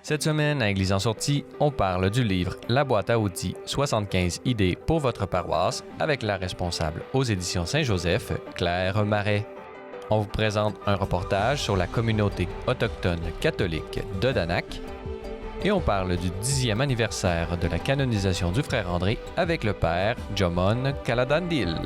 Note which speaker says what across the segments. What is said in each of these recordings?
Speaker 1: Cette semaine, à Église en sortie, on parle du livre La boîte à outils, 75 idées pour votre paroisse, avec la responsable aux éditions Saint-Joseph, Claire Marais. On vous présente un reportage sur la communauté autochtone catholique de Danak et on parle du 10e anniversaire de la canonisation du frère André avec le père Jomon Kaladandil.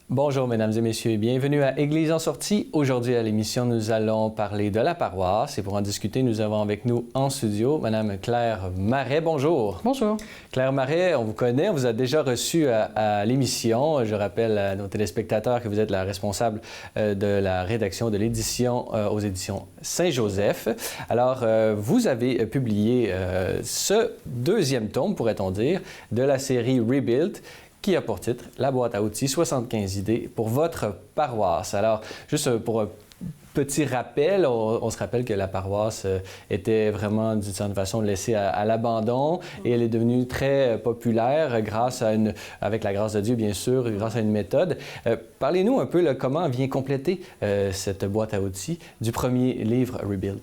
Speaker 1: Bonjour mesdames et messieurs et bienvenue à Église en sortie. Aujourd'hui à l'émission, nous allons parler de la paroisse et pour en discuter, nous avons avec nous en studio Madame Claire Marais. Bonjour.
Speaker 2: Bonjour.
Speaker 1: Claire Marais, on vous connaît, on vous a déjà reçu à l'émission. Je rappelle à nos téléspectateurs que vous êtes la responsable de la rédaction de l'édition aux éditions Saint-Joseph. Alors, vous avez publié ce deuxième tome, pourrait-on dire, de la série Rebuild, qui a pour titre « La boîte à outils, 75 idées pour votre paroisse ». Alors, juste pour un petit rappel, on se rappelle que la paroisse était vraiment, d'une certaine façon, laissée à l'abandon et elle est devenue très populaire grâce à avec la grâce de Dieu, bien sûr, grâce à une méthode. Parlez-nous un peu là, comment vient compléter cette boîte à outils du premier livre Rebuild.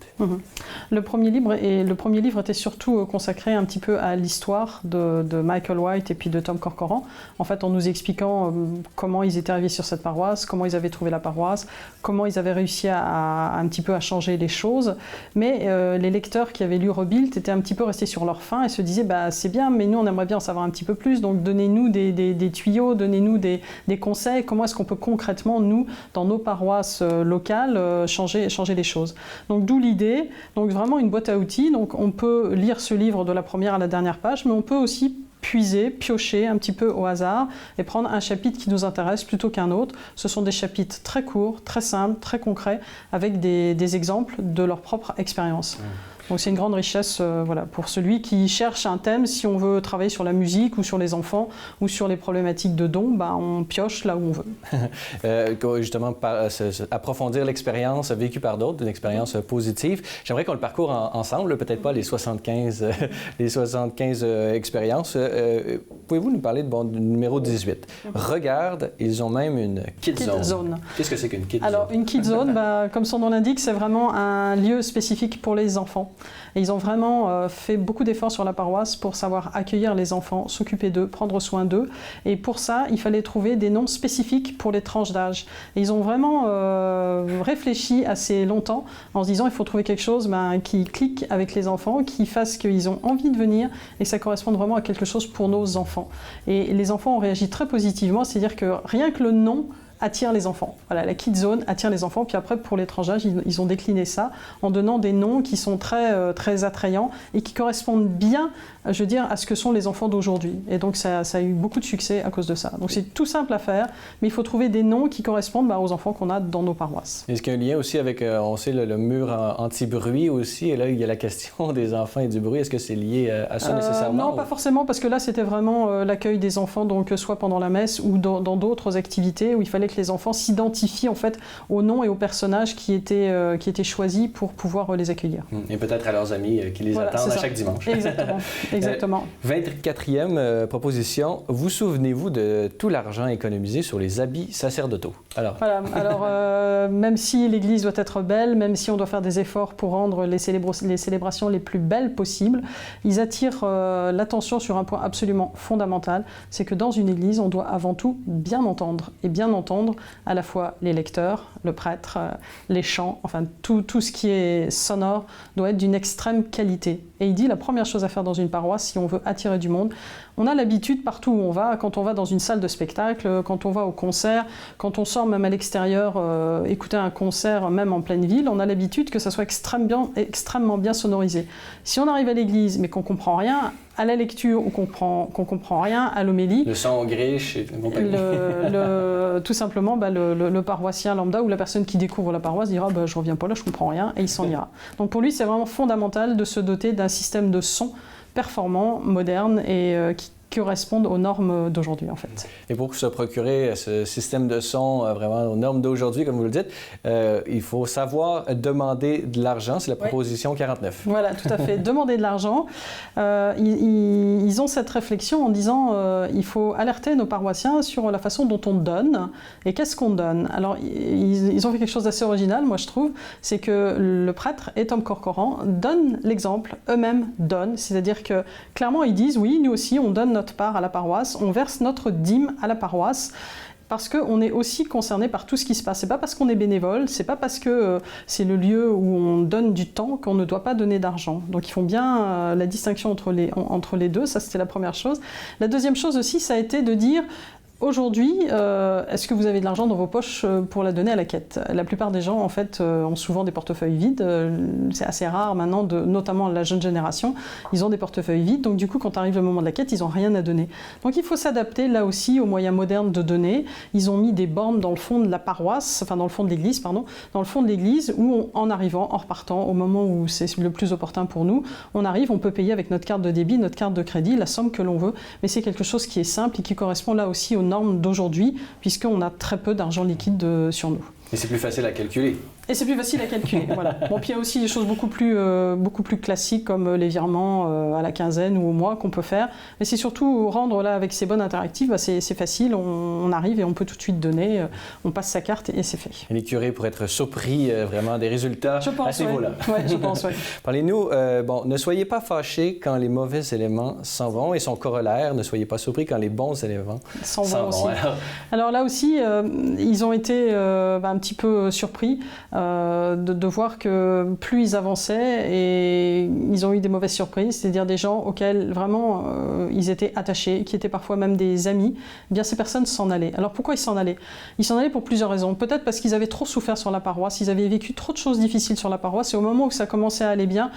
Speaker 2: Le premier livre était surtout consacré un petit peu à l'histoire de Michael White et puis de Tom Corcoran. En fait, en nous expliquant comment ils étaient arrivés sur cette paroisse, comment ils avaient trouvé la paroisse, comment ils avaient réussi un petit peu à changer les choses. Mais les lecteurs qui avaient lu Rebuild étaient un petit peu restés sur leur faim et se disaient « c'est bien, mais nous on aimerait bien en savoir un petit peu plus, donc donnez-nous des tuyaux, donnez-nous des conseils, comment est-ce qu'on peut concrètement, nous, dans nos paroisses locales, changer les choses ». Donc d'où l'idée, donc vraiment une boîte à outils, donc on peut lire ce livre de la première à la dernière page, mais on peut aussi puiser, piocher un petit peu au hasard et prendre un chapitre qui nous intéresse plutôt qu'un autre. Ce sont des chapitres très courts, très simples, très concrets, avec des exemples de leur propre expérience. Donc c'est une grande richesse pour celui qui cherche un thème, si on veut travailler sur la musique ou sur les enfants ou sur les problématiques de dons, on pioche là où on veut.
Speaker 1: Justement, approfondir l'expérience vécue par d'autres, une expérience positive. J'aimerais qu'on le parcourt ensemble, peut-être pas les 75 expériences. Pouvez-vous nous parler du numéro 18? Regarde, ils ont même une Kid Zone. Qu'est-ce que c'est qu'une Kid Zone?
Speaker 2: Alors, une Kid Zone, comme son nom l'indique, c'est vraiment un lieu spécifique pour les enfants. Et ils ont vraiment fait beaucoup d'efforts sur la paroisse pour savoir accueillir les enfants, s'occuper d'eux, prendre soin d'eux. Et pour ça, il fallait trouver des noms spécifiques pour les tranches d'âge. Et ils ont vraiment réfléchi assez longtemps en se disant il faut trouver quelque chose qui clique avec les enfants, qui fasse qu'ils ont envie de venir et que ça corresponde vraiment à quelque chose pour nos enfants. Et les enfants ont réagi très positivement, c'est-à-dire que rien que le nom attire les enfants. Voilà, la Kid Zone attire les enfants. Puis après, pour les tranches d'âge, ils ont décliné ça en donnant des noms qui sont très, très attrayants et qui correspondent bien, je veux dire, à ce que sont les enfants d'aujourd'hui. Et donc, ça a eu beaucoup de succès à cause de ça. Donc, c'est tout simple à faire, mais il faut trouver des noms qui correspondent aux enfants qu'on a dans nos paroisses.
Speaker 1: Est-ce qu'il y a un lien aussi avec, on sait, le mur anti-bruit aussi, et là, il y a la question des enfants et du bruit. Est-ce que c'est lié à ça nécessairement?
Speaker 2: Non, pas forcément, parce que là, c'était vraiment l'accueil des enfants, donc soit pendant la messe ou dans d'autres activités où il fallait que les enfants s'identifient en fait aux noms et aux personnages qui étaient choisis pour pouvoir les accueillir.
Speaker 1: Et peut-être à leurs amis qui les attendent à chaque dimanche.
Speaker 2: Exactement. Exactement.
Speaker 1: 24e proposition. Vous souvenez-vous de tout l'argent économisé sur les habits sacerdotaux? Alors,
Speaker 2: même si l'Église doit être belle, même si on doit faire des efforts pour rendre les célébrations les plus belles possibles, ils attirent l'attention sur un point absolument fondamental, c'est que dans une Église, on doit avant tout bien entendre et bien entendre à la fois les lecteurs, le prêtre, les chants, enfin tout ce qui est sonore doit être d'une extrême qualité. Et il dit la première chose à faire dans une paroisse, si on veut attirer du monde, on a l'habitude partout où on va, quand on va dans une salle de spectacle, quand on va au concert, quand on sort même à l'extérieur écouter un concert même en pleine ville, on a l'habitude que ça soit extrêmement bien sonorisé. Si on arrive à l'église mais qu'on ne comprend rien à la lecture ou qu'on comprend rien à l'homélie,
Speaker 1: le son griche et
Speaker 2: tout simplement le paroissien lambda ou la personne qui découvre la paroisse dira je reviens pas là, je comprends rien, et il s'en ira. Donc pour lui c'est vraiment fondamental de se doter d'un système de son performant, moderne et correspondent aux normes d'aujourd'hui, en fait.
Speaker 1: Et pour se procurer ce système de son vraiment aux normes d'aujourd'hui, comme vous le dites, il faut savoir demander de l'argent. C'est la proposition 49.
Speaker 2: Voilà, tout à fait. Demander de l'argent. Ils ont cette réflexion en disant il faut alerter nos paroissiens sur la façon dont on donne et qu'est-ce qu'on donne. Alors, ils ont fait quelque chose d'assez original, moi je trouve, c'est que le prêtre et Tom Corcoran donnent l'exemple, eux-mêmes donnent, c'est-à-dire que clairement ils disent oui, nous aussi on donne notre part à la paroisse, on verse notre dîme à la paroisse, parce qu'on est aussi concerné par tout ce qui se passe. C'est pas parce qu'on est bénévole, c'est pas parce que c'est le lieu où on donne du temps qu'on ne doit pas donner d'argent. Donc ils font bien la distinction entre les deux, ça c'était la première chose. La deuxième chose aussi, ça a été de dire aujourd'hui, est-ce que vous avez de l'argent dans vos poches pour la donner à la quête? La plupart des gens, en fait, ont souvent des portefeuilles vides. C'est assez rare maintenant, notamment la jeune génération. Ils ont des portefeuilles vides. Donc, du coup, quand arrive le moment de la quête, ils n'ont rien à donner. Donc, il faut s'adapter, là aussi, aux moyens modernes de donner. Ils ont mis des bornes dans le fond de la paroisse, enfin, dans le fond de l'église, pardon, dans le fond de l'église, où, en arrivant, en repartant, au moment où c'est le plus opportun pour nous, on arrive, on peut payer avec notre carte de débit, notre carte de crédit, la somme que l'on veut. Mais c'est quelque chose qui est simple et qui correspond là aussi aux normes d'aujourd'hui, puisqu'on a très peu d'argent liquide sur nous.
Speaker 1: Et c'est plus facile à calculer.
Speaker 2: Et c'est plus facile à calculer, voilà. Bon, puis il y a aussi des choses beaucoup plus classiques comme les virements à la quinzaine ou au mois qu'on peut faire. Mais c'est surtout rendre là avec ces bonnes interactives, bah, c'est facile, on arrive et on peut tout de suite donner, on passe sa carte et c'est fait.
Speaker 1: Et les curés pourraient être surpris vraiment des résultats à ce niveau-là.
Speaker 2: Oui, je pense, oui.
Speaker 1: Parlez-nous, ne soyez pas fâchés quand les mauvais éléments s'en vont et son corollaire, ne soyez pas surpris quand les bons éléments s'en vont aussi.
Speaker 2: Alors là aussi, ils ont été un petit peu surpris. De voir que plus ils avançaient et ils ont eu des mauvaises surprises, c'est-à-dire des gens auxquels vraiment ils étaient attachés, qui étaient parfois même des amis, eh bien ces personnes s'en allaient. Alors pourquoi ils s'en allaient? Ils s'en allaient pour plusieurs raisons. Peut-être parce qu'ils avaient trop souffert sur la paroisse, ils avaient vécu trop de choses difficiles sur la paroisse et au moment où ça commençait à aller bien,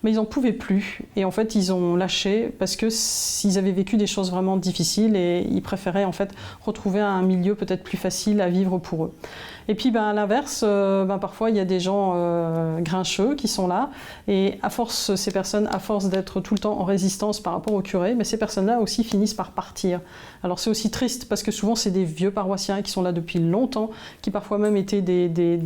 Speaker 2: mais ils n'en pouvaient plus. Et en fait, ils ont lâché parce que s'ils avaient vécu des choses vraiment difficiles et ils préféraient en fait retrouver un milieu peut-être plus facile à vivre pour eux. Et puis à l'inverse, parfois il y a des gens grincheux qui sont là et ces personnes, à force d'être tout le temps en résistance par rapport au curé, mais ces personnes-là aussi finissent par partir. Alors c'est aussi triste parce que souvent c'est des vieux paroissiens qui sont là depuis longtemps, qui parfois même étaient des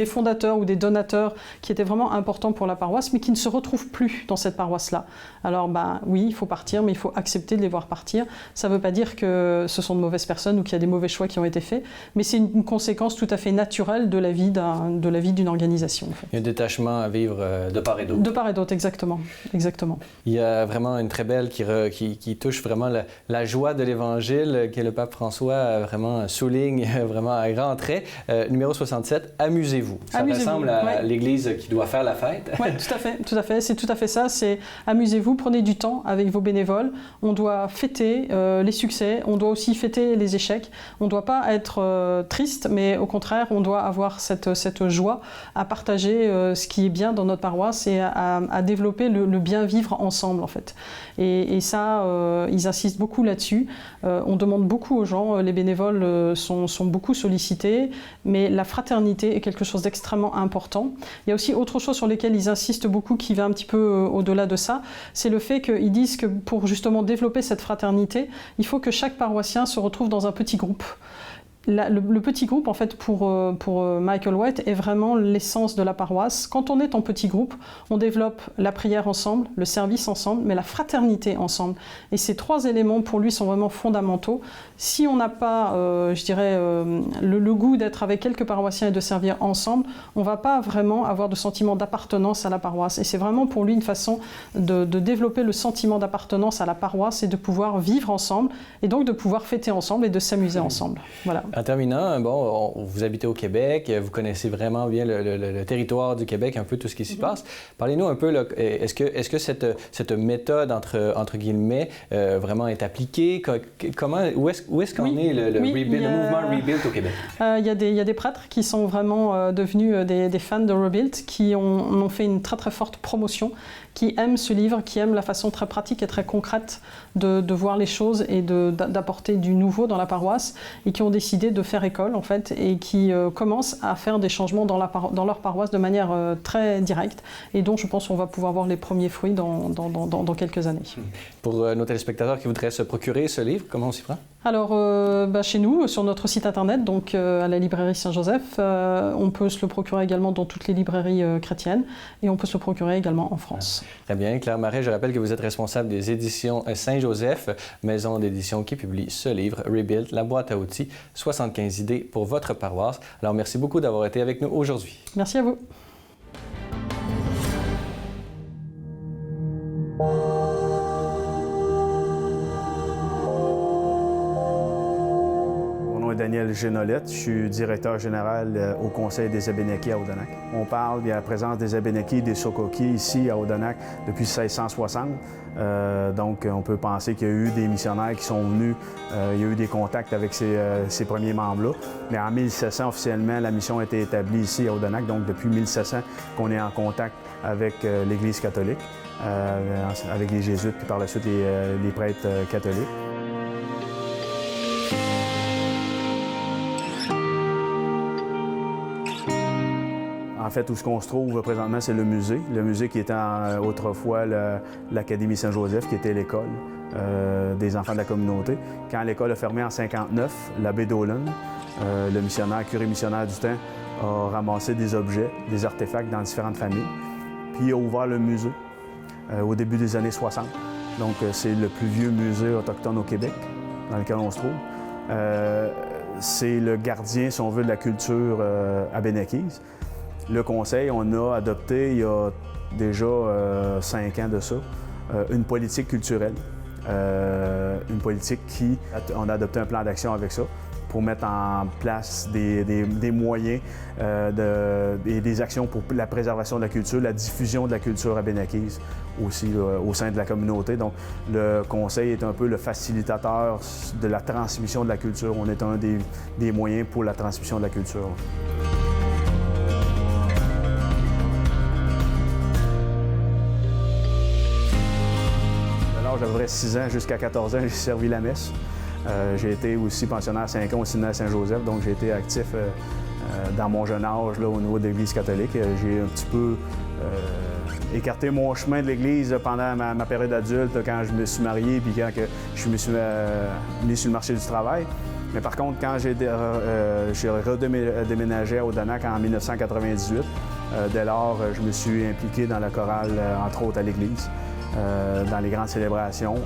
Speaker 2: fondateurs ou des donateurs qui étaient vraiment importants pour la paroisse, mais qui ne se retrouvent plus dans cette paroisse-là. Alors oui, il faut partir, mais il faut accepter de les voir partir. Ça ne veut pas dire que ce sont de mauvaises personnes ou qu'il y a des mauvais choix qui ont été faits, mais c'est une conséquence tout à fait naturelle de la vie d'une organisation. En fait.
Speaker 1: Il y a un détachement à vivre de part et d'autre.
Speaker 2: De part et d'autre, exactement.
Speaker 1: Il y a vraiment une très belle qui touche vraiment la joie de l'Évangile que le pape François vraiment souligne vraiment à grands traits. Numéro 67, amusez-vous. Ça ressemble à l'Église qui doit faire la fête.
Speaker 2: Oui, tout à fait. C'est tout à fait ça. C'est amusez-vous, prenez du temps avec vos bénévoles. On doit fêter les succès, on doit aussi fêter les échecs. On ne doit pas être triste, mais au contraire, on doit avoir cette joie à partager ce qui est bien dans notre paroisse et à développer le bien vivre ensemble, en fait. Et ça, ils insistent beaucoup là-dessus. On demande beaucoup aux gens, les bénévoles sont beaucoup sollicités, mais la fraternité est quelque chose d'extrêmement important. Il y a aussi autre chose sur laquelle ils insistent beaucoup, qui va un petit peu au-delà de ça, c'est le fait qu'ils disent que pour justement développer cette fraternité, il faut que chaque paroissien se retrouve dans un petit groupe. Le petit groupe, en fait, pour Michael White, est vraiment l'essence de la paroisse. Quand on est en petit groupe, on développe la prière ensemble, le service ensemble, mais la fraternité ensemble. Et ces trois éléments, pour lui, sont vraiment fondamentaux. Si on n'a pas, le goût d'être avec quelques paroissiens et de servir ensemble, on ne va pas vraiment avoir de sentiment d'appartenance à la paroisse. Et c'est vraiment pour lui une façon de développer le sentiment d'appartenance à la paroisse et de pouvoir vivre ensemble, et donc de pouvoir fêter ensemble et de s'amuser ensemble. Voilà.
Speaker 1: En terminant, vous habitez au Québec, vous connaissez vraiment bien le territoire du Québec, un peu tout ce qui s'y passe. Parlez-nous un peu, là, est-ce que cette méthode, entre guillemets, vraiment est appliquée? Où est-ce qu'en est le mouvement Rebuild au Québec?
Speaker 2: Il y a des prêtres qui sont vraiment devenus des fans de Rebuild, qui ont fait une très très forte promotion, qui aiment ce livre, qui aiment la façon très pratique et très concrète de voir les choses et d'apporter du nouveau dans la paroisse, et qui ont décidé décidé de faire école, en fait, et qui commencent à faire des changements dans leur paroisse de manière très directe, et dont je pense qu'on va pouvoir voir les premiers fruits dans quelques années.
Speaker 1: Pour nos téléspectateurs qui voudraient se procurer ce livre, comment on s'y prend?
Speaker 2: Alors, chez nous, sur notre site internet, donc à la librairie Saint-Joseph, on peut se le procurer également dans toutes les librairies chrétiennes, et on peut se le procurer également en France.
Speaker 1: Très bien. Claire Marais, je rappelle que vous êtes responsable des éditions Saint-Joseph, maison d'édition qui publie ce livre, Rebuild, la boîte à outils, 75 idées pour votre paroisse. Alors, merci beaucoup d'avoir été avec nous aujourd'hui.
Speaker 2: Merci à vous.
Speaker 3: Daniel Génolette, je suis directeur général au Conseil des Abénakis à Odanak. On parle de la présence des Abénakis et des Sokoki ici à Odanak depuis 1660. Donc, on peut penser qu'il y a eu des missionnaires qui sont venus, il y a eu des contacts avec ces premiers membres-là. Mais en 1700, officiellement, la mission a été établie ici à Odanak. Donc, depuis 1700 qu'on est en contact avec l'Église catholique, avec les Jésuites, puis par la suite les prêtres catholiques. En fait, où ce qu'on se trouve présentement, c'est le musée. Le musée qui était autrefois l'Académie Saint-Joseph, qui était l'école des enfants de la communauté. Quand l'école a fermé en 1959, l'abbé Dolan, le missionnaire, curé missionnaire du temps, a ramassé des objets, des artefacts dans différentes familles. Puis il a ouvert le musée au début des années 60. Donc, c'est le plus vieux musée autochtone au Québec dans lequel on se trouve. C'est le gardien, si on veut, de la culture abénakise. Le Conseil, on a adopté, il y a déjà 5 ans de ça, une politique culturelle. Une politique on a adopté un plan d'action avec ça pour mettre en place des moyens et des actions pour la préservation de la culture, la diffusion de la culture abénakise aussi au sein de la communauté. Donc, le Conseil est un peu le facilitateur de la transmission de la culture. On est un des moyens pour la transmission de la culture. J'avais 6 ans jusqu'à 14 ans, j'ai servi la messe. J'ai été aussi pensionnaire 5 ans au séminaire Saint-Joseph, donc j'ai été actif dans mon jeune âge là, au niveau de l'Église catholique. J'ai un petit peu écarté mon chemin de l'Église pendant ma période adulte, quand je me suis marié puis quand je me suis mis sur le marché du travail. Mais par contre, quand j'ai redéménagé à Odanak en 1998, dès lors, je me suis impliqué dans la chorale, entre autres à l'Église. Dans les grandes célébrations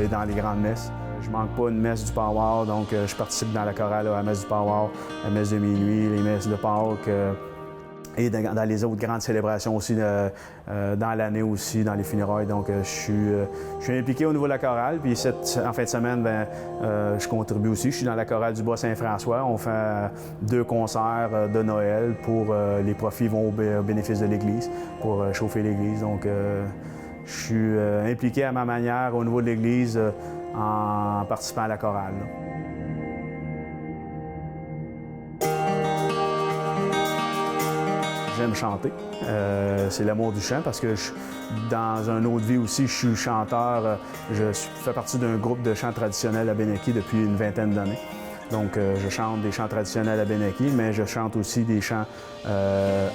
Speaker 3: et dans les grandes messes. Je manque pas une messe du Power, donc je participe dans la chorale à la messe du Power, la messe de minuit, les messes de Pâques et dans les autres grandes célébrations aussi, dans l'année aussi, dans les funérailles. Donc je suis impliqué au niveau de la chorale, puis en fin de semaine, je contribue aussi. Je suis dans la chorale du Bas-Saint-François. On fait 2 concerts de Noël pour les profits vont au bénéfice de l'Église, pour chauffer l'Église. Donc, je suis impliqué à ma manière au niveau de l'Église en participant à la chorale. J'aime chanter. C'est l'amour du chant parce que dans une autre vie aussi, je suis chanteur. Je fais partie d'un groupe de chants traditionnels abénakis depuis une vingtaine d'années. Donc, je chante des chants traditionnels abénakis, mais je chante aussi des chants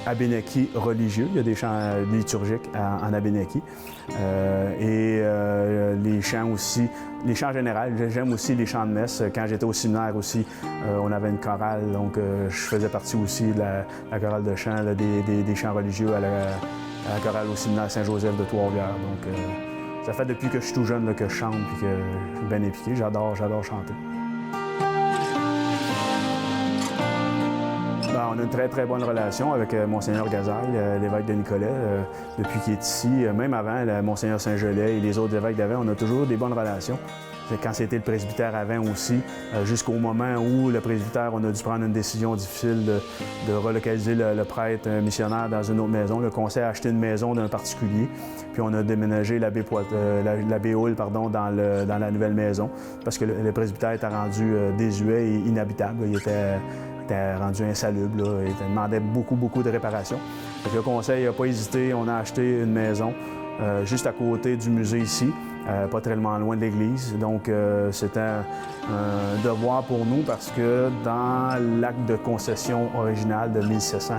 Speaker 3: abénakis religieux. Il y a des chants liturgiques en abénaki. Les chants aussi, les chants généraux. J'aime aussi les chants de messe. Quand j'étais au séminaire aussi, on avait une chorale, donc je faisais partie aussi de la chorale de chants, des chants religieux à la chorale au séminaire Saint-Joseph de Trois-Rivières. Donc, ça fait depuis que je suis tout jeune là, que je chante et que je suis bien impliqué. J'adore chanter. On a une très, très bonne relation avec Monseigneur Gazaille, l'évêque de Nicolet, depuis qu'il est ici. Même avant, Monseigneur Saint-Gelais et les autres évêques d'avant, on a toujours des bonnes relations. Quand c'était le presbytère avant aussi, jusqu'au moment où le presbytère, on a dû prendre une décision difficile de relocaliser le prêtre missionnaire dans une autre maison. Le conseil a acheté une maison d'un particulier, puis on a déménagé l'abbé Houle dans la nouvelle maison, parce que le presbytère était rendu désuet et inhabitable. Il était rendu insalubre, là. Il demandait beaucoup de réparations. Le conseil n'a pas hésité, on a acheté une maison juste à côté du musée ici. pas très loin de l'église. Donc, c'était un devoir pour nous parce que dans l'acte de concession original de 1700,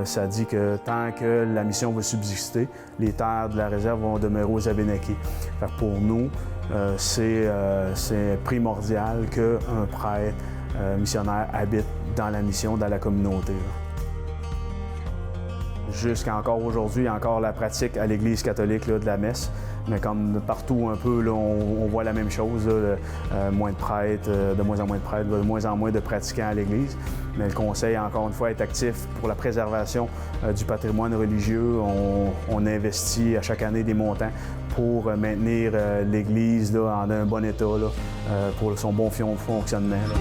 Speaker 3: ça dit que tant que la mission va subsister, les terres de la réserve vont demeurer aux Abénaquis. Pour nous, c'est primordial qu'un prêtre missionnaire habite dans la mission, dans la communauté. Jusqu'à encore aujourd'hui, il y a encore la pratique à l'Église catholique là, de la messe. Mais comme partout un peu, là, on voit la même chose, moins de prêtres, de moins en moins de prêtres, de moins en moins de pratiquants à l'Église. Mais le Conseil, encore une fois, est actif pour la préservation du patrimoine religieux. On investit à chaque année des montants pour maintenir l'Église là, en un bon état, là, pour son bon fonctionnement. Là.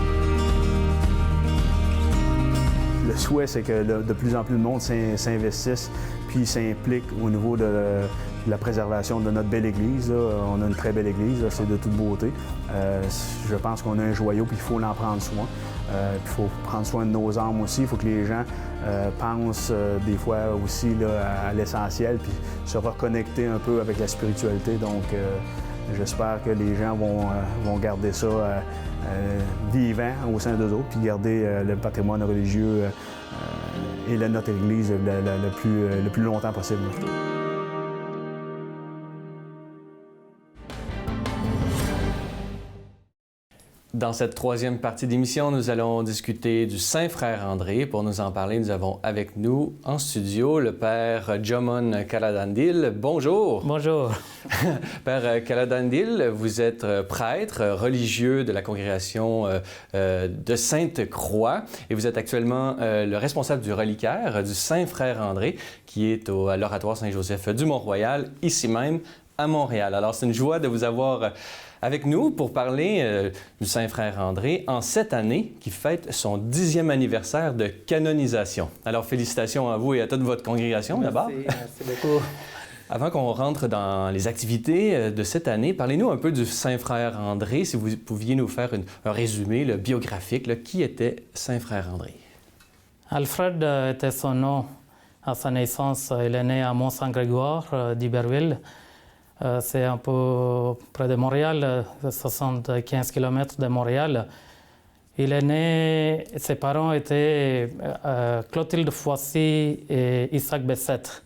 Speaker 3: Le souhait, c'est que de plus en plus de monde s'investisse puis s'implique au niveau de la préservation de notre belle Église. Là. On a une très belle Église, c'est de toute beauté. Je pense qu'on a un joyau, puis il faut en prendre soin. Il faut prendre soin de nos âmes aussi. Il faut que les gens pensent des fois aussi là, à l'essentiel, puis se reconnecter un peu avec la spiritualité. Donc, j'espère que les gens vont garder ça vivant au sein d'eux autres, puis garder le patrimoine religieux et notre Église le plus longtemps possible.
Speaker 1: Dans cette troisième partie d'émission, nous allons discuter du Saint-Frère André. Pour nous en parler, nous avons avec nous en studio le Père Jomon Kaladandil. Bonjour.
Speaker 4: Bonjour.
Speaker 1: Père Kaladandil, vous êtes prêtre religieux de la congrégation de Sainte-Croix et vous êtes actuellement le responsable du reliquaire du Saint-Frère André qui est à l'Oratoire Saint-Joseph du Mont-Royal, ici même à Montréal. Alors, c'est une joie de vous avoir avec nous pour parler du Saint-Frère André en cette année qui fête son 10e anniversaire de canonisation. Alors, félicitations à vous et à toute votre congrégation d'abord.
Speaker 4: Merci beaucoup.
Speaker 1: Avant qu'on rentre dans les activités de cette année, parlez-nous un peu du Saint-Frère André, si vous pouviez nous faire un résumé biographique. Là, qui était Saint-Frère André?
Speaker 4: Alfred était son nom à sa naissance. Il est né à Mont-Saint-Grégoire d'Iberville. C'est un peu près de Montréal, 75 km de Montréal. Il est né, ses parents étaient Clotilde Foissy et Isaac Bessette.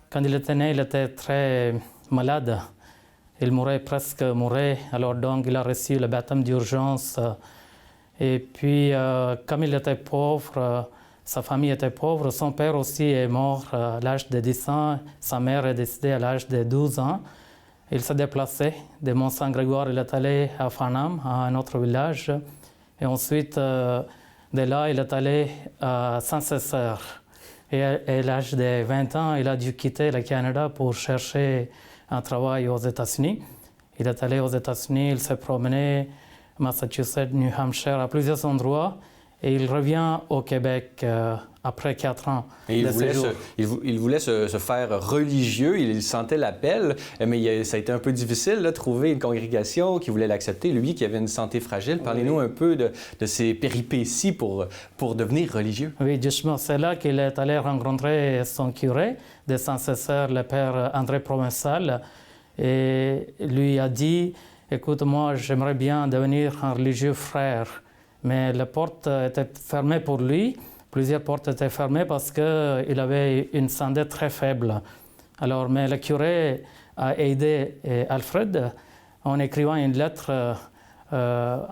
Speaker 4: Quand il était né, il était très malade. Il presque mourait. Alors donc, il a reçu le baptême d'urgence. Et puis, comme il était pauvre, sa famille était pauvre, son père aussi est mort à l'âge de 10 ans. Sa mère est décédée à l'âge de 12 ans. Il s'est déplacé de Mont-Saint-Grégoire, il est allé à Farnham, à un autre village. Et ensuite, de là, il est allé à Saint-Césaire. Et à l'âge de 20 ans, il a dû quitter le Canada pour chercher un travail aux États-Unis. Il est allé aux États-Unis, il s'est promené Massachusetts, New Hampshire, à plusieurs endroits. Et il revient au Québec après 4 ans
Speaker 1: et
Speaker 4: de séjour.
Speaker 1: Il voulait se faire religieux, il sentait l'appel, mais ça a été un peu difficile de trouver une congrégation qui voulait l'accepter. Lui qui avait une santé fragile, parlez-nous un peu de ses péripéties pour devenir religieux.
Speaker 4: Oui, justement, c'est là qu'il est allé rencontrer son curé de Saint-Césaire, le père André Provençal, et lui a dit « Écoute, moi, j'aimerais bien devenir un religieux frère ». Mais les portes étaient fermées pour lui. Plusieurs portes étaient fermées parce qu'il avait une santé très faible. Alors, mais le curé a aidé Alfred en écrivant une lettre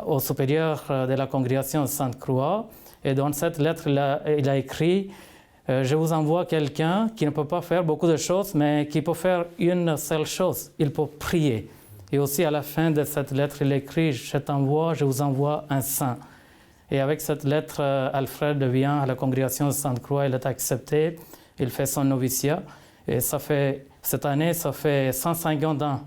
Speaker 4: au supérieur de la congrégation de Sainte-Croix. Et dans cette lettre, il a écrit « Je vous envoie quelqu'un qui ne peut pas faire beaucoup de choses, mais qui peut faire une seule chose. Il peut prier. » Et aussi, à la fin de cette lettre, il écrit « Je vous envoie un saint. » Et avec cette lettre, Alfred vient à la congrégation de Sainte-Croix, il est accepté, il fait son noviciat. Et cette année, ça fait 150 ans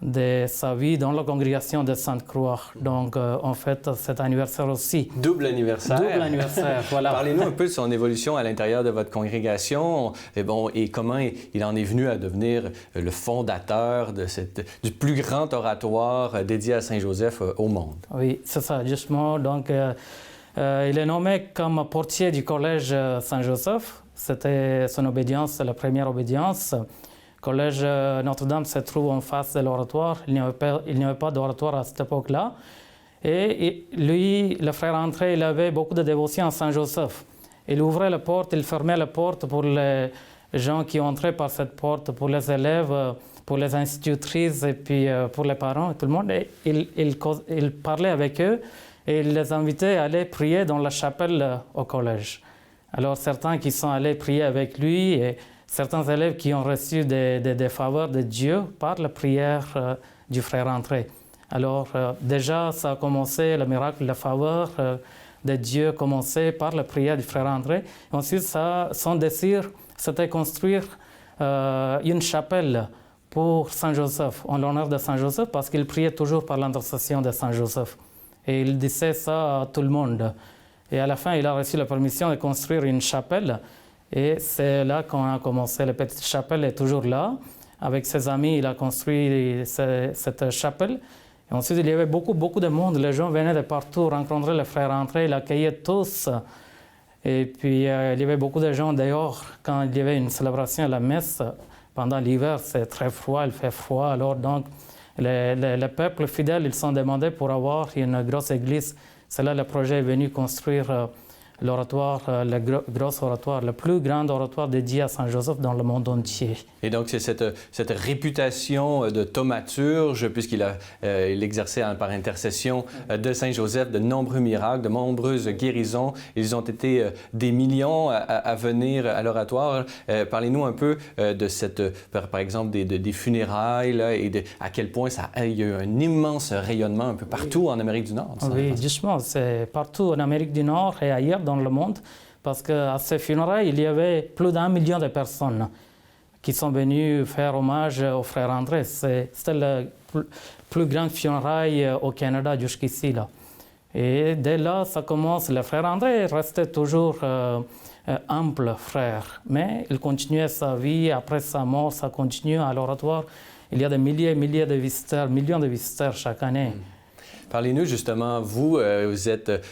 Speaker 4: de sa vie dans la congrégation de Sainte-Croix. Donc, on fête cet anniversaire aussi.
Speaker 1: Double anniversaire.
Speaker 4: Double anniversaire, voilà.
Speaker 1: Parlez-nous un peu de son évolution à l'intérieur de votre congrégation et comment il en est venu à devenir le fondateur du plus grand oratoire dédié à Saint-Joseph au monde.
Speaker 4: Oui, c'est ça, justement. Donc, il est nommé comme portier du collège Saint-Joseph. C'était son obédience, la première obédience. collège Notre-Dame se trouve en face de l'oratoire. Il n'y avait pas d'oratoire à cette époque-là. Et lui, le frère André, il avait beaucoup de dévotion à Saint-Joseph. Il ouvrait la porte, il fermait la porte pour les gens qui entraient par cette porte, pour les élèves, pour les institutrices et puis pour les parents et tout le monde. Et il parlait avec eux et il les invitait à aller prier dans la chapelle au collège. Alors certains qui sont allés prier avec lui et certains élèves qui ont reçu des faveurs de Dieu par la prière du frère André. Alors déjà ça a commencé, le miracle, la faveur de Dieu commençait par la prière du frère André. Et ensuite son désir, c'était construire une chapelle pour Saint-Joseph, en l'honneur de Saint-Joseph, parce qu'il priait toujours par l'intercession de Saint-Joseph. Et il disait ça à tout le monde. Et à la fin, il a reçu la permission de construire une chapelle. Et c'est là qu'on a commencé. La petite chapelle est toujours là. Avec ses amis, il a construit cette chapelle. Et ensuite, il y avait beaucoup de monde. Les gens venaient de partout rencontrer le frère André. Il accueillait tous. Et puis, il y avait beaucoup de gens dehors quand il y avait une célébration à la messe. Pendant l'hiver, c'est très froid, il fait froid. Alors, donc, le peuple fidèle, ils sont demandés pour avoir une grosse église. C'est là le projet est venu construire l'oratoire, le gros oratoire, le plus grand oratoire dédié à Saint-Joseph dans le monde entier.
Speaker 1: Et donc, c'est cette réputation de thaumaturge, puisqu'il il exerçait par intercession de Saint-Joseph de nombreux miracles, de nombreuses guérisons. Ils ont été des millions à venir à l'oratoire. Parlez-nous un peu de par exemple, des funérailles, là, et à quel point il y a eu un immense rayonnement un peu partout en Amérique du Nord.
Speaker 4: Oui, justement, c'est partout en Amérique du Nord et ailleurs dans le monde, parce qu'à ces funérailles, il y avait plus d'1 million de personnes qui sont venues faire hommage au frère André. C'était le plus grand funéraille au Canada jusqu'ici. Là. Et dès là, ça commence. Le frère André restait toujours humble frère, mais il continuait sa vie. Après sa mort, ça continue à l'oratoire. Il y a des milliers et milliers de visiteurs, millions de visiteurs chaque année.
Speaker 1: Parlez-nous justement, vous êtes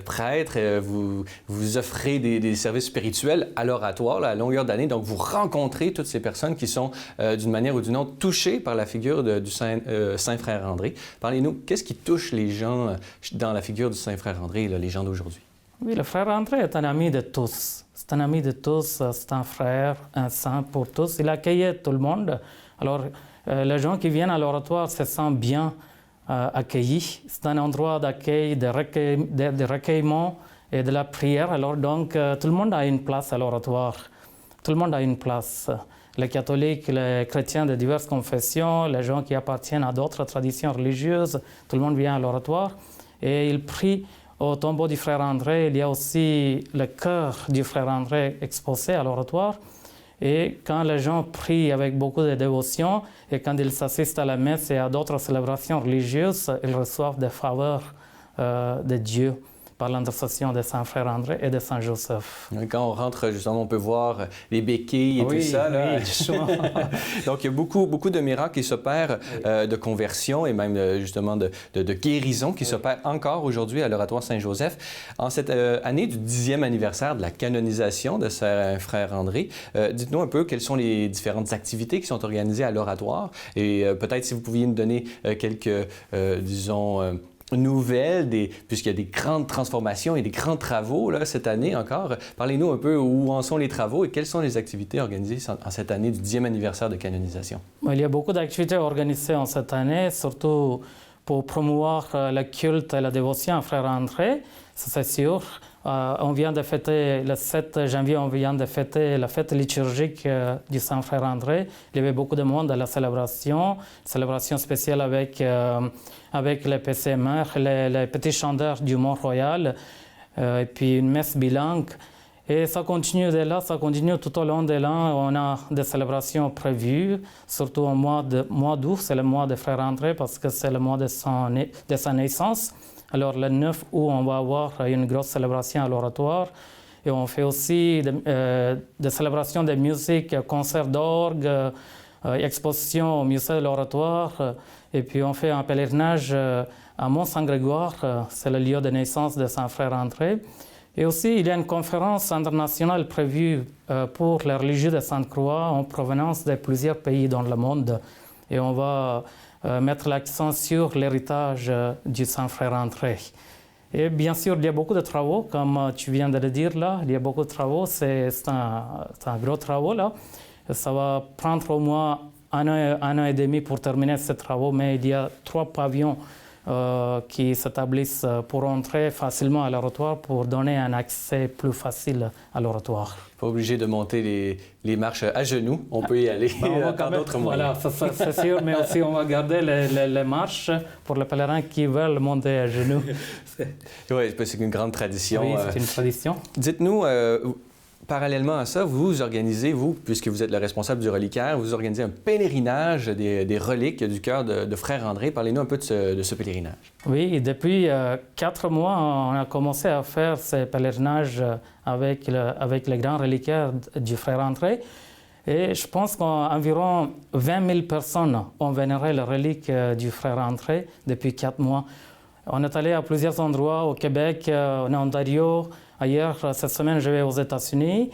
Speaker 1: prêtre, vous offrez des services spirituels à l'oratoire à longueur d'année, donc vous rencontrez toutes ces personnes qui sont d'une manière ou d'une autre touchées par la figure du Saint Frère André. Parlez-nous, qu'est-ce qui touche les gens dans la figure du Saint Frère André, les gens d'aujourd'hui?
Speaker 4: Oui, le Frère André est un ami de tous. C'est un ami de tous, c'est un frère, un saint pour tous. Il accueillait tout le monde. Alors, les gens qui viennent à l'oratoire se sentent bien accueillis. C'est un endroit d'accueil, de recueillement et de la prière. Alors donc, tout le monde a une place à l'oratoire. Tout le monde a une place. Les catholiques, les chrétiens de diverses confessions, les gens qui appartiennent à d'autres traditions religieuses, tout le monde vient à l'oratoire et ils prient au tombeau du frère André. Il y a aussi le cœur du frère André exposé à l'oratoire. Et quand les gens prient avec beaucoup de dévotion et quand ils s'assistent à la messe et à d'autres célébrations religieuses, ils reçoivent des faveurs de Dieu par l'intercession de Saint Frère André et de Saint Joseph.
Speaker 1: Quand on rentre, justement, on peut voir les béquilles et tout ça. Là.
Speaker 4: Oui,
Speaker 1: Donc, il y a beaucoup de miracles qui s'opèrent de conversion et même justement de guérison qui s'opèrent encore aujourd'hui à l'oratoire Saint-Joseph. En cette année du 10e anniversaire de la canonisation de Saint Frère André, dites-nous un peu quelles sont les différentes activités qui sont organisées à l'oratoire et peut-être si vous pouviez nous donner quelques, nouvelles, puisqu'il y a des grandes transformations et des grands travaux là, cette année encore. Parlez-nous un peu où en sont les travaux et quelles sont les activités organisées en cette année du 10e anniversaire de canonisation.
Speaker 4: Il y a beaucoup d'activités organisées en cette année, surtout pour promouvoir le culte et la dévotion à Frère André, ça c'est sûr. On vient de fêter, le 7 janvier, on vient de fêter la fête liturgique du Saint Frère André. Il y avait beaucoup de monde à la célébration spéciale avec les PCMR, les petits chanteurs du Mont-Royal, et puis une messe bilingue. Et ça continue de là, ça continue tout au long de l'an. On a des célébrations prévues, surtout au mois d'août, c'est le mois de Frère André parce que c'est le mois de sa naissance. Alors le 9 août, on va avoir une grosse célébration à l'oratoire. Et on fait aussi des célébrations de musique, concerts d'orgue, expositions au musée de l'oratoire. Et puis on fait un pèlerinage à Mont-Saint-Grégoire, c'est le lieu de naissance de Saint Frère André. Et aussi, il y a une conférence internationale prévue pour les religieux de Sainte-Croix en provenance de plusieurs pays dans le monde. Et on va mettre l'accent sur l'héritage du Saint-Frère André. Et bien sûr, il y a beaucoup de travaux, comme tu viens de le dire là. Il y a beaucoup de travaux, c'est un gros travaux là. Ça va prendre au moins un an et demi pour terminer ces travaux, mais il y a 3 pavillons qui s'établissent pour entrer facilement à l'oratoire, pour donner un accès plus facile à l'oratoire.
Speaker 1: Pas obligé de monter les marches à genoux, on peut y aller par d'autres moyens.
Speaker 4: Voilà, c'est sûr, mais aussi on va garder les marches pour les pèlerins qui veulent monter à genoux.
Speaker 1: Oui, c'est une grande tradition.
Speaker 4: Oui, c'est une tradition.
Speaker 1: Dites-nous, parallèlement à ça, vous organisez, vous, puisque vous êtes le responsable du reliquaire, vous organisez un pèlerinage des reliques du cœur de Frère André. Parlez-nous un peu de ce pèlerinage.
Speaker 4: Oui, depuis 4 mois, on a commencé à faire ce pèlerinage avec les grands reliquaires du Frère André. Et je pense qu'environ 20 000 personnes ont vénéré les reliques du Frère André depuis 4 mois. On est allé à plusieurs endroits au Québec, en Ontario. Ailleurs, cette semaine, je vais aux États-Unis.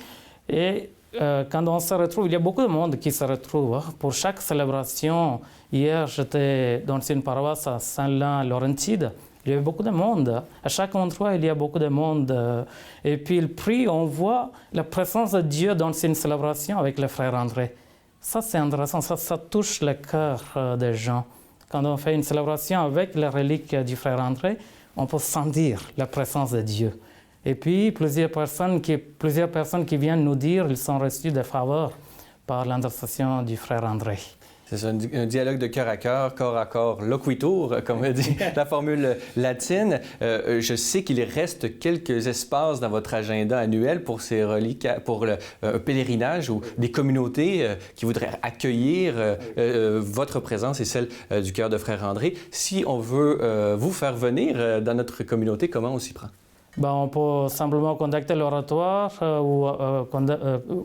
Speaker 4: Et quand on se retrouve, il y a beaucoup de monde qui se retrouve. Pour chaque célébration, hier, j'étais dans une paroisse à Saint-Laurentide. Il y avait beaucoup de monde. À chaque endroit, il y a beaucoup de monde. Et puis, il prie, on voit la présence de Dieu dans une célébration avec le Frère André. Ça, c'est intéressant. Ça touche le cœur des gens. Quand on fait une célébration avec les reliques du Frère André, on peut sentir la présence de Dieu. Et puis, plusieurs personnes qui viennent nous dire qu'ils sont reçus des faveurs par l'intercession du Frère André.
Speaker 1: C'est un dialogue de cœur à cœur, corps à corps, loquitur, comme dit la formule latine. Je sais qu'il reste quelques espaces dans votre agenda annuel pour ces reliques, pour un pèlerinage ou des communautés qui voudraient accueillir votre présence et celle du cœur de Frère André. Si on veut vous faire venir dans notre communauté, comment on s'y prend?
Speaker 4: On peut simplement contacter l'oratoire ou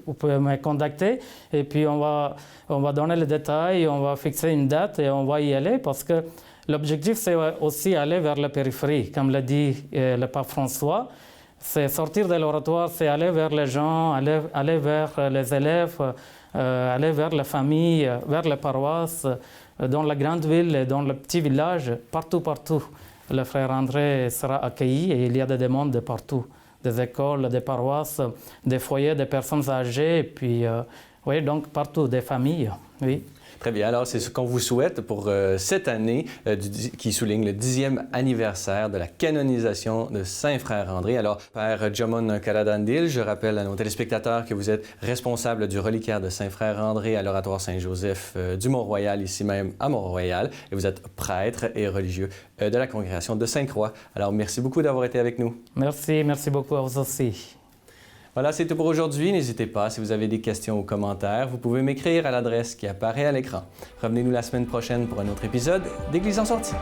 Speaker 4: vous pouvez me contacter et puis on va donner les détails, on va fixer une date et on va y aller parce que l'objectif c'est aussi aller vers la périphérie, comme l'a dit le pape François. C'est sortir de l'oratoire, c'est aller vers les gens, aller vers les élèves, aller vers la famille, vers les paroisses, dans la grande ville et dans le petit village, partout. Le Frère André sera accueilli et il y a des demandes de partout, des écoles, des paroisses, des foyers, des personnes âgées, et puis, oui, donc partout, des familles, oui.
Speaker 1: Très bien. Alors, c'est ce qu'on vous souhaite pour cette année qui souligne le 10e anniversaire de la canonisation de Saint-Frère André. Alors, Père Djomon Kaladandil, je rappelle à nos téléspectateurs que vous êtes responsable du reliquaire de Saint-Frère André à l'Oratoire Saint-Joseph du Mont-Royal, ici même à Mont-Royal, et vous êtes prêtre et religieux de la congrégation de Sainte-Croix. Alors, merci beaucoup d'avoir été avec nous.
Speaker 4: Merci beaucoup à vous aussi.
Speaker 1: Voilà, c'est tout pour aujourd'hui. N'hésitez pas, si vous avez des questions ou commentaires, vous pouvez m'écrire à l'adresse qui apparaît à l'écran. Revenez-nous la semaine prochaine pour un autre épisode d'Église en sortie.